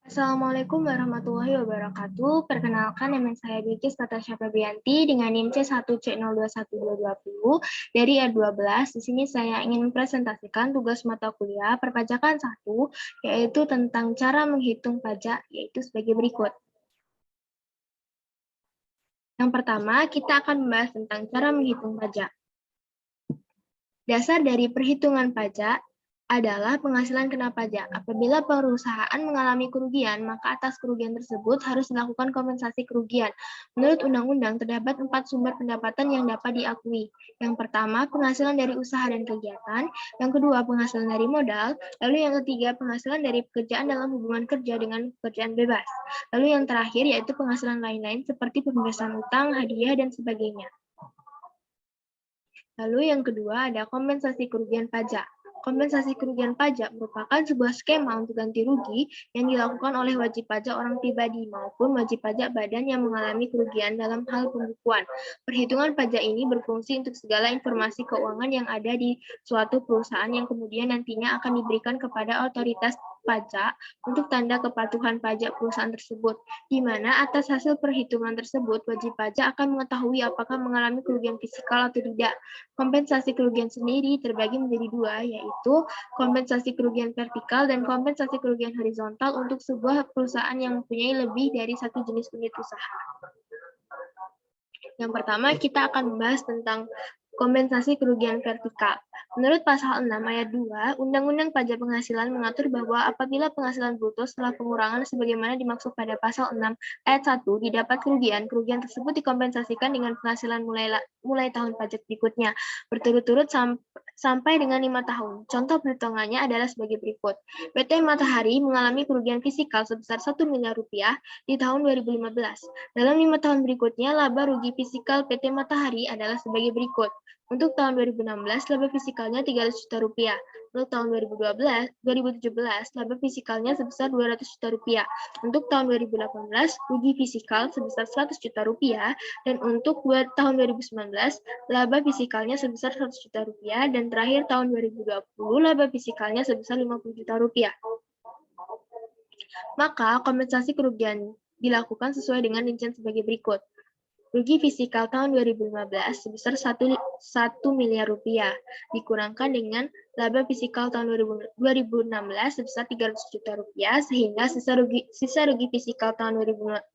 Assalamualaikum warahmatullahi wabarakatuh. Perkenalkan, nama saya Bilkis Natasha Febrianti dengan NIM C1C021220 dari R12. Di sini saya ingin mempresentasikan tugas mata kuliah perpajakan 1, yaitu tentang cara menghitung pajak, yaitu sebagai berikut. Yang pertama, kita akan membahas tentang cara menghitung pajak. Dasar dari perhitungan pajak adalah penghasilan kena pajak. Apabila perusahaan mengalami kerugian, maka atas kerugian tersebut harus dilakukan kompensasi kerugian. Menurut undang-undang, terdapat 4 sumber pendapatan yang dapat diakui. Yang pertama, penghasilan dari usaha dan kegiatan. Yang kedua, penghasilan dari modal. Lalu yang ketiga, penghasilan dari pekerjaan dalam hubungan kerja dengan pekerjaan bebas. Lalu yang terakhir, yaitu penghasilan lain-lain seperti pembebasan utang, hadiah, dan sebagainya. Lalu yang kedua ada kompensasi kerugian pajak. Kompensasi kerugian pajak merupakan sebuah skema untuk ganti rugi yang dilakukan oleh wajib pajak orang pribadi maupun wajib pajak badan yang mengalami kerugian dalam hal pembukuan. Perhitungan pajak ini berfungsi untuk segala informasi keuangan yang ada di suatu perusahaan yang kemudian nantinya akan diberikan kepada otoritas pajak untuk tanda kepatuhan pajak perusahaan tersebut, di mana atas hasil perhitungan tersebut wajib pajak akan mengetahui apakah mengalami kerugian fisikal atau tidak. Kompensasi kerugian sendiri terbagi menjadi dua, yaitu kompensasi kerugian vertikal dan kompensasi kerugian horizontal untuk sebuah perusahaan yang mempunyai lebih dari satu jenis unit usaha. Yang pertama, kita akan membahas tentang kompensasi kerugian vertikal. Menurut pasal 6 ayat 2, Undang-Undang Pajak Penghasilan mengatur bahwa apabila penghasilan bruto setelah pengurangan sebagaimana dimaksud pada pasal 6 ayat 1 didapat kerugian tersebut dikompensasikan dengan penghasilan mulai tahun pajak berikutnya, berturut-turut sampai dengan 5 tahun. Contoh perhitungannya adalah sebagai berikut. PT Matahari mengalami kerugian fisikal sebesar 1 miliar rupiah di tahun 2015. Dalam 5 tahun berikutnya, laba rugi fisikal PT Matahari adalah sebagai berikut. Untuk tahun 2016, laba fisikalnya 300 juta rupiah. Untuk tahun 2017, laba fisikalnya sebesar 200 juta rupiah. Untuk tahun 2018, rugi fisikal sebesar 100 juta rupiah. Dan untuk tahun 2019, laba fisikalnya sebesar 100 juta rupiah. Dan terakhir tahun 2020, laba fisikalnya sebesar 50 juta rupiah. Maka kompensasi kerugian dilakukan sesuai dengan rincian sebagai berikut. Rugi fisikal tahun 2015 sebesar 1 miliar rupiah, dikurangkan dengan laba fisikal tahun 2016 sebesar 300 juta rupiah, sehingga sisa rugi fisikal tahun 2015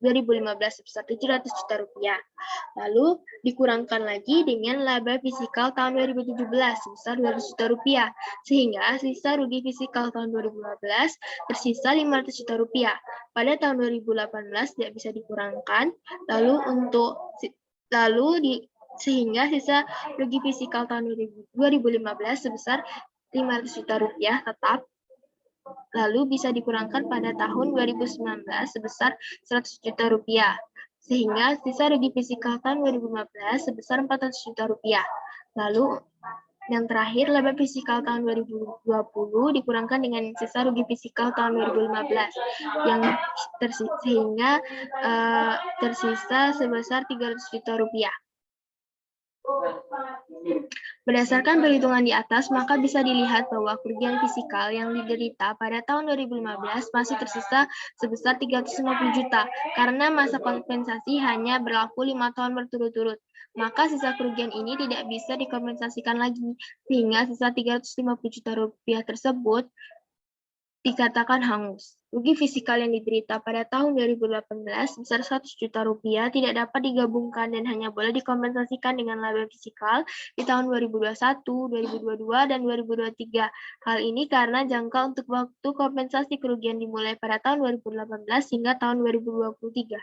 sebesar 700 juta rupiah. Lalu dikurangkan lagi dengan laba fisikal tahun 2017 sebesar 200 juta rupiah, sehingga sisa rugi fisikal tahun 2015 tersisa 500 juta rupiah. Pada tahun 2018 tidak bisa dikurangkan, sehingga sisa rugi fisikal tahun 2015 sebesar 500 juta rupiah tetap, lalu bisa dikurangkan pada tahun 2019 sebesar 100 juta rupiah, sehingga sisa rugi fisikal tahun 2015 sebesar 400 juta rupiah. Lalu yang terakhir, laba fisikal tahun 2020 dikurangkan dengan sisa rugi fisikal tahun 2015, sehingga tersisa sebesar 300 juta rupiah. Berdasarkan perhitungan di atas, maka bisa dilihat bahwa kerugian fisikal yang diderita pada tahun 2015 masih tersisa sebesar 350 juta, karena masa kompensasi hanya berlaku 5 tahun berturut-turut. Maka sisa kerugian ini tidak bisa dikompensasikan lagi, sehingga sisa 350 juta rupiah tersebut dikatakan hangus. Rugi fisikal yang diderita pada tahun 2018 sebesar 100 juta rupiah tidak dapat digabungkan dan hanya boleh dikompensasikan dengan laba fisikal di tahun 2021, 2022, dan 2023. Hal ini karena jangka untuk waktu kompensasi kerugian dimulai pada tahun 2018 hingga tahun 2023.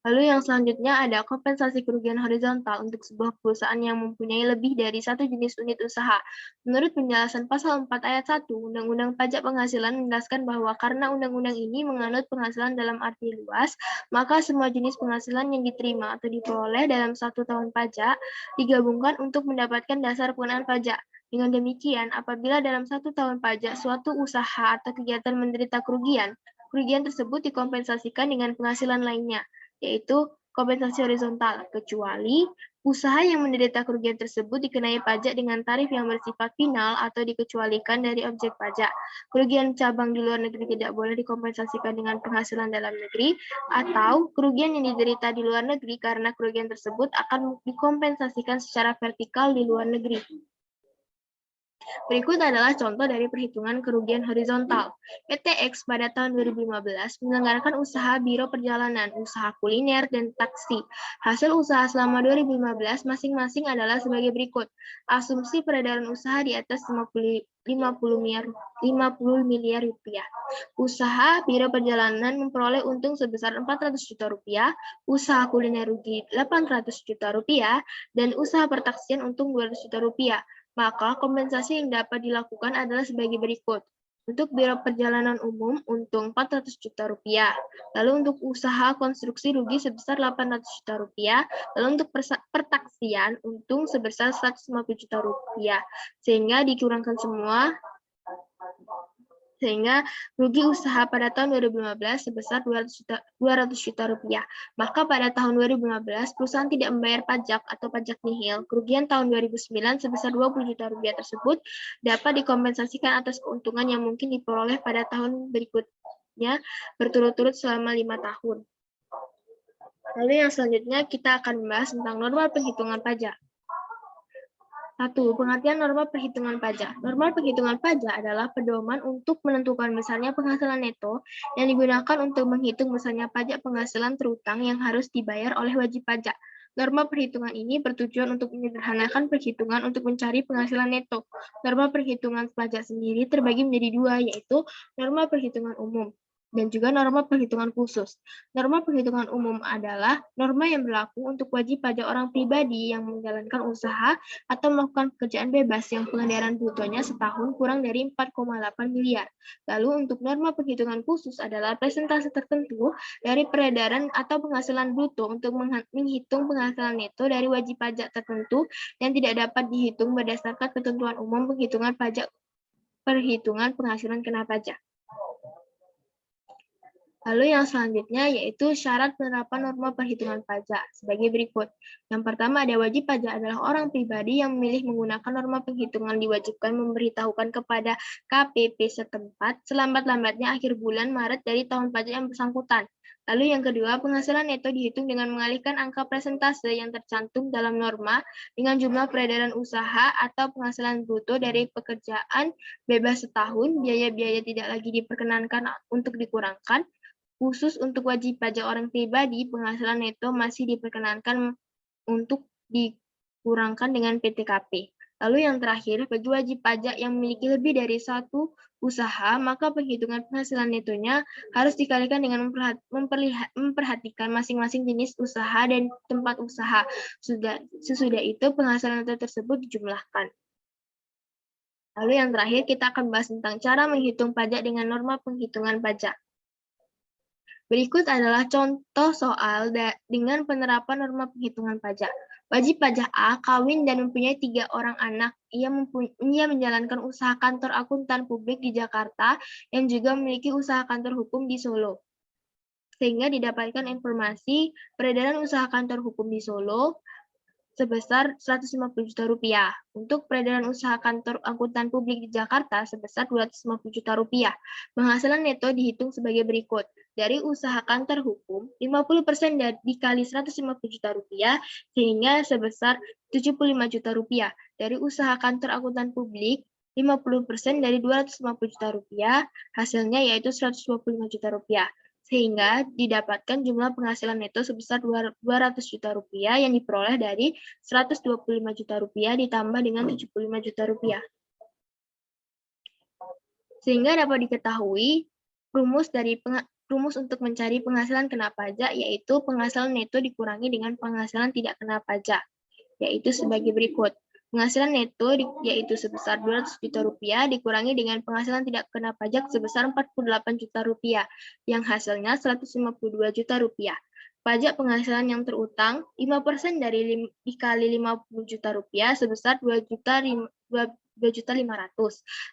Lalu yang selanjutnya ada kompensasi kerugian horizontal untuk sebuah perusahaan yang mempunyai lebih dari satu jenis unit usaha. Menurut penjelasan pasal 4 ayat 1 Undang-Undang Pajak Penghasilan menjelaskan bahwa karena undang-undang ini menganut penghasilan dalam arti luas, maka semua jenis penghasilan yang diterima atau diperoleh dalam 1 tahun pajak digabungkan untuk mendapatkan dasar pengenaan pajak. Dengan demikian, apabila dalam 1 tahun pajak suatu usaha atau kegiatan menderita kerugian tersebut dikompensasikan dengan penghasilan lainnya, yaitu kompensasi horizontal, kecuali Usaha yang menderita kerugian tersebut dikenai pajak dengan tarif yang bersifat final atau dikecualikan dari objek pajak. Kerugian cabang di luar negeri tidak boleh dikompensasikan dengan penghasilan dalam negeri, atau kerugian yang diderita di luar negeri karena kerugian tersebut akan dikompensasikan secara vertikal di luar negeri. Berikut adalah contoh dari perhitungan kerugian horizontal. PT X pada tahun 2015 menyelenggarakan usaha biro perjalanan, usaha kuliner, dan taksi. Hasil usaha selama 2015 masing-masing adalah sebagai berikut. Asumsi peredaran usaha di atas 50 miliar rupiah. Usaha biro perjalanan memperoleh untung sebesar 400 juta rupiah, usaha kuliner rugi 800 juta rupiah, dan usaha pertaksian untung 200 juta rupiah. Maka kompensasi yang dapat dilakukan adalah sebagai berikut. Untuk biro perjalanan umum, untung 400 juta rupiah. Lalu untuk usaha konstruksi rugi sebesar 800 juta rupiah. Lalu untuk pertaksian, untung sebesar 150 juta rupiah. Sehingga dikurangkan semua, sehingga rugi usaha pada tahun 2015 sebesar 200 juta rupiah. Maka pada tahun 2015, perusahaan tidak membayar pajak atau pajak nihil. Kerugian tahun 2009 sebesar 20 juta rupiah tersebut dapat dikompensasikan atas keuntungan yang mungkin diperoleh pada tahun berikutnya berturut-turut selama 5 tahun. Lalu yang selanjutnya kita akan membahas tentang norma penghitungan pajak. 1. Pengertian norma perhitungan pajak. Norma perhitungan pajak adalah pedoman untuk menentukan besarnya penghasilan neto yang digunakan untuk menghitung besarnya pajak penghasilan terutang yang harus dibayar oleh wajib pajak. Norma perhitungan ini bertujuan untuk menyederhanakan perhitungan untuk mencari penghasilan neto. Norma perhitungan pajak sendiri terbagi menjadi dua, yaitu norma perhitungan umum dan juga norma perhitungan khusus. Norma perhitungan umum adalah norma yang berlaku untuk wajib pajak orang pribadi yang menjalankan usaha atau melakukan pekerjaan bebas yang pengeluaran brutonya setahun kurang dari 4,8 miliar. Lalu untuk norma perhitungan khusus adalah presentase tertentu dari peredaran atau penghasilan bruto untuk menghitung penghasilan neto dari wajib pajak tertentu yang tidak dapat dihitung berdasarkan ketentuan umum penghitungan pajak perhitungan penghasilan kena pajak. Lalu yang selanjutnya yaitu syarat penerapan norma perhitungan pajak sebagai berikut. Yang pertama ada wajib pajak adalah orang pribadi yang memilih menggunakan norma penghitungan diwajibkan memberitahukan kepada KPP setempat selambat-lambatnya akhir bulan Maret dari tahun pajak yang bersangkutan. Lalu yang kedua, penghasilan neto dihitung dengan mengalihkan angka persentase yang tercantum dalam norma dengan jumlah peredaran usaha atau penghasilan bruto dari pekerjaan bebas setahun, biaya-biaya tidak lagi diperkenankan untuk dikurangkan. Khusus untuk wajib pajak orang pribadi, penghasilan neto masih diperkenankan untuk dikurangkan dengan PTKP. Lalu yang terakhir, bagi wajib pajak yang memiliki lebih dari satu usaha, maka penghitungan penghasilan netonya harus dikalikan dengan memperhatikan masing-masing jenis usaha dan tempat usaha. Sesudah itu, penghasilan neto tersebut dijumlahkan. Lalu yang terakhir, kita akan bahas tentang cara menghitung pajak dengan norma penghitungan pajak. Berikut adalah contoh soal dengan penerapan norma penghitungan pajak. Wajib pajak A kawin dan mempunyai 3 orang anak. Ia menjalankan usaha kantor akuntan publik di Jakarta yang juga memiliki usaha kantor hukum di Solo. Sehingga didapatkan informasi peredaran usaha kantor hukum di Solo sebesar 150 juta rupiah. Untuk peredaran usaha kantor akuntan publik di Jakarta sebesar 250 juta rupiah. Penghasilan neto dihitung sebagai berikut. Dari usaha kantor hukum, 50% dikali 150 juta rupiah, sehingga sebesar 75 juta rupiah. Dari usaha kantor akuntan publik, 50% dari 250 juta rupiah, hasilnya yaitu 125 juta rupiah. Sehingga didapatkan jumlah penghasilan neto sebesar 200 juta rupiah yang diperoleh dari 125 juta rupiah ditambah dengan 75 juta rupiah. Sehingga dapat diketahui rumus untuk mencari penghasilan kena pajak yaitu penghasilan neto dikurangi dengan penghasilan tidak kena pajak, yaitu sebagai berikut. Penghasilan neto yaitu sebesar 200 juta rupiah dikurangi dengan penghasilan tidak kena pajak sebesar 48 juta rupiah, yang hasilnya 152 juta rupiah. Pajak penghasilan yang terutang 5% dikali 50 juta rupiah sebesar 2.500.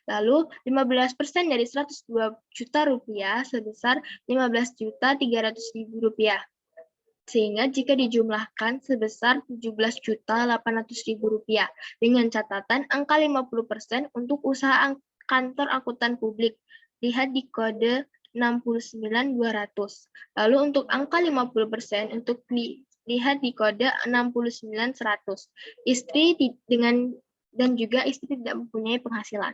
Lalu 15% dari 102 juta rupiah sebesar 15.300.000 rupiah. Sehingga jika dijumlahkan sebesar Rp17.800.000 dengan catatan angka 50% untuk usaha kantor akuntan publik. Lihat di kode 69200. Lalu untuk angka 50% untuk lihat di kode 69100. Istri dan juga istri tidak mempunyai penghasilan.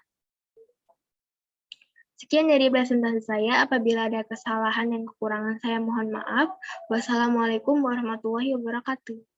Sekian dari presentasi saya. Apabila ada kesalahan dan kekurangan saya mohon maaf. Wassalamualaikum warahmatullahi wabarakatuh.